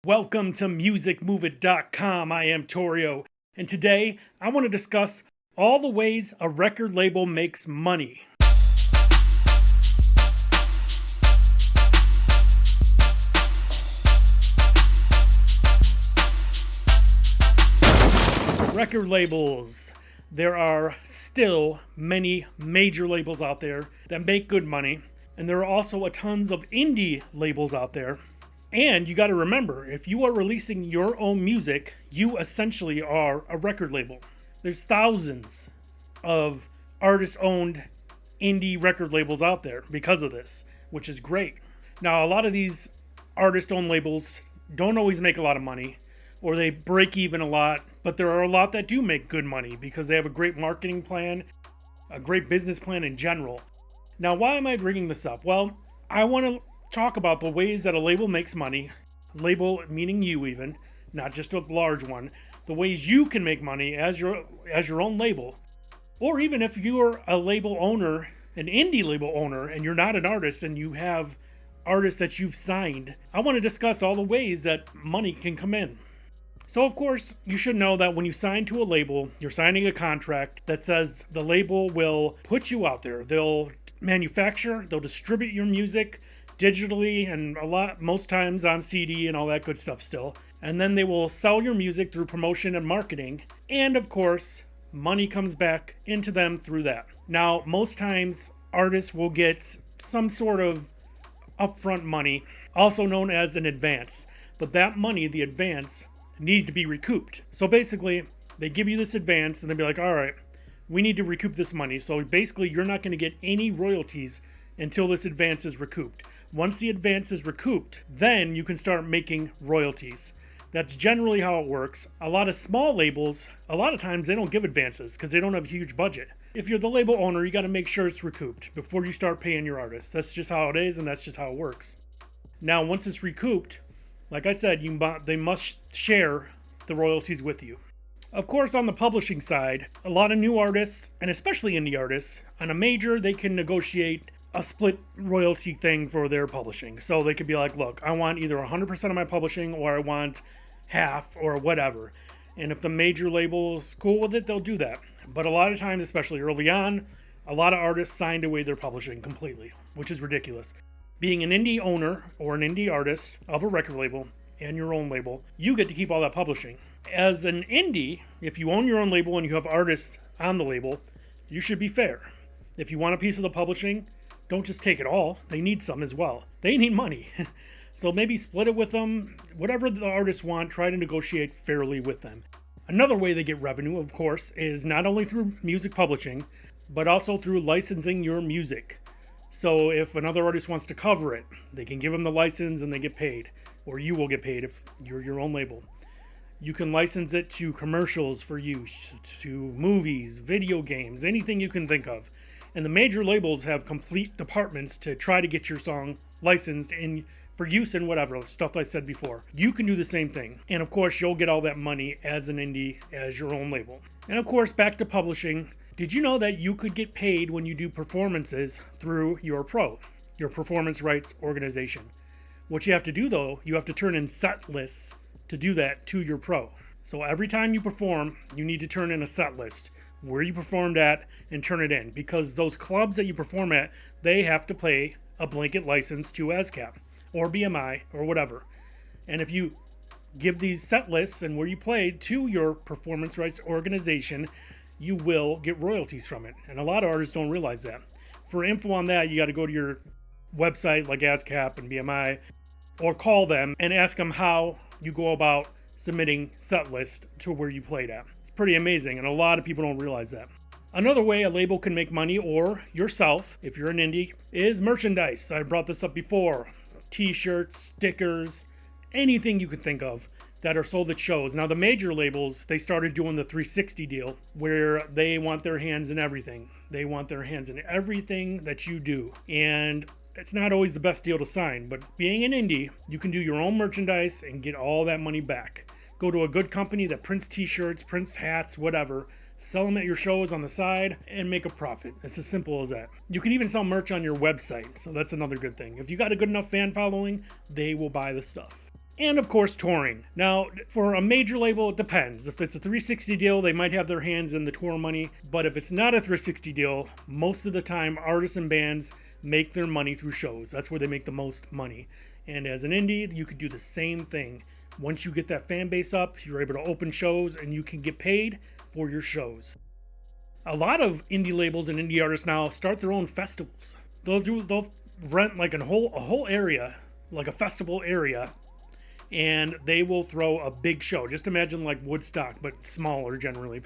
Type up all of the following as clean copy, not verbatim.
Welcome to musicmoveit.com. I am Torio, and today I want to discuss all the ways a record label makes money. Record labels. There are still many major labels out there that make good money, and there are also a tons of indie labels out there. And you got to remember, if you are releasing your own music, you essentially are a record label. There's thousands of artist-owned indie record labels out there because of this, which is great. Now, a lot of these artist-owned labels don't always make a lot of money, or they break even a lot, but there are a lot that do make good money because they have a great marketing plan, a great business plan in general. Now, why am I bringing this up? Well, I want to talk about the ways that a label makes money, label meaning you even, not just a large one, the ways you can make money as your own label. Or even if you're a label owner, an indie label owner, and you're not an artist and you have artists that you've signed, I want to discuss all the ways that money can come in. So of course, you should know that when you sign to a label, you're signing a contract that says the label will put you out there. They'll manufacture, they'll distribute your music digitally and most times on CD and all that good stuff still. And then they will sell your music through promotion and marketing. And of course, money comes back into them through that. Now, most times artists will get some sort of upfront money, also known as an advance. But that money, the advance, needs to be recouped. So basically, they give you this advance and they'll be like, all right, we need to recoup this money. So basically, you're not going to get any royalties until this advance is recouped. Once the advance is recouped, then you can start making royalties. That's generally how it works. A lot of small labels, a lot of times they don't give advances because they don't have a huge budget. If you're the label owner, you got to make sure it's recouped before you start paying your artists. That's just how it is, and that's just how it works. Now, once it's recouped, like I said, they must share the royalties with you. Of course, on the publishing side, a lot of new artists, and especially indie artists, on a major, they can negotiate a split royalty thing for their publishing. So they could be like, look, I want either 100% of my publishing or I want half or whatever. And if the major label is cool with it, they'll do that. But a lot of times, especially early on, a lot of artists signed away their publishing completely, which is ridiculous. Being an indie owner or an indie artist of a record label and your own label, you get to keep all that publishing. As an indie, if you own your own label and you have artists on the label, you should be fair. If you want a piece of the publishing, don't just take it all. They need some as well. They need money. So maybe split it with them. Whatever the artists want, try to negotiate fairly with them. Another way they get revenue, of course, is not only through music publishing, but also through licensing your music. So if another artist wants to cover it, they can give them the license and they get paid. Or you will get paid if you're your own label. You can license it to commercials for use, to movies, video games, anything you can think of. And the major labels have complete departments to try to get your song licensed for use in whatever, stuff I said before. You can do the same thing. And of course, you'll get all that money as an indie, as your own label. And of course, back to publishing. Did you know that you could get paid when you do performances through your pro, your performance rights organization? What you have to do though, you have to turn in set lists to do that to your pro. So every time you perform, you need to turn in a set list, where you performed at, and turn it in, because those clubs that you perform at, they have to pay a blanket license to ASCAP or BMI or whatever. And if you give these set lists and where you played to your performance rights organization, you will get royalties from it. And a lot of artists don't realize that. For info on that, you got to go to your website like ASCAP and BMI, or call them and ask them how you go about submitting set list to where you played at. It's pretty amazing, and a lot of people don't realize that. Another way a label can make money, or yourself, if you're an indie, is merchandise. I brought this up before. T-shirts, stickers, anything you can think of that are sold at shows. Now, the major labels, they started doing the 360 deal, where they want their hands in everything. They want their hands in everything that you do. And it's not always the best deal to sign, but being an indie, you can do your own merchandise and get all that money back. Go to a good company that prints t-shirts, prints hats, whatever, sell them at your shows on the side, and make a profit. It's as simple as that. You can even sell merch on your website, so that's another good thing. If you got a good enough fan following, they will buy the stuff. And of course, touring. Now, for a major label, it depends. If it's a 360 deal, they might have their hands in the tour money. But if it's not a 360 deal, most of the time, artists and bands make their money through shows. That's where they make the most money. And as an indie, you could do the same thing. Once you get that fan base up, you're able to open shows and you can get paid for your shows. A lot of indie labels and indie artists now start their own festivals. They'll rent like a whole area, like a festival area, and they will throw a big show. Just imagine like Woodstock, but smaller generally.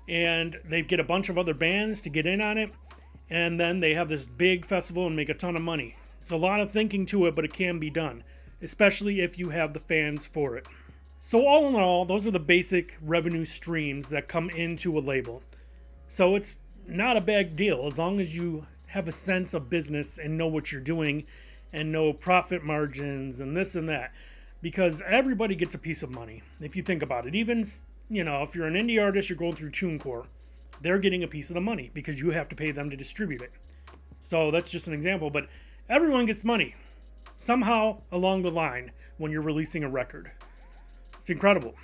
And they get a bunch of other bands to get in on it, and then they have this big festival and make a ton of money. It's a lot of thinking to it, but it can be done, especially if you have the fans for it. So all in all, those are the basic revenue streams that come into a label. So it's not a big deal as long as you have a sense of business and know what you're doing and know profit margins and this and that. Because everybody gets a piece of money, if you think about it. Even, if you're an indie artist, you're going through TuneCore, they're getting a piece of the money because you have to pay them to distribute it. So that's just an example, but everyone gets money somehow along the line when you're releasing a record. It's incredible.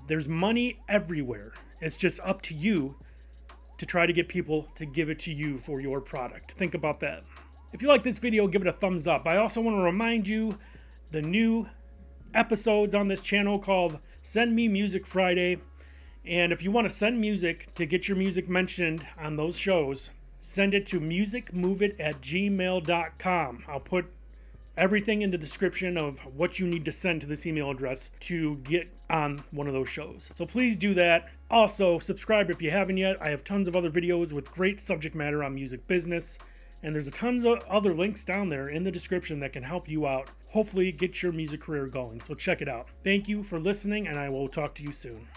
There's money everywhere. It's just up to you to try to get people to give it to you for your product. Think about that. If you like this video, give it a thumbs up. I also want to remind you the new episodes on this channel called Send Me Music Friday. And if you want to send music to get your music mentioned on those shows, send it to musicmoveit@gmail.com. I'll put everything in the description of what you need to send to this email address to get on one of those shows. So please do that. Also, subscribe if you haven't yet. I have tons of other videos with great subject matter on music business. And there's a tons of other links down there in the description that can help you out. Hopefully get your music career going. So check it out. Thank you for listening, and I will talk to you soon.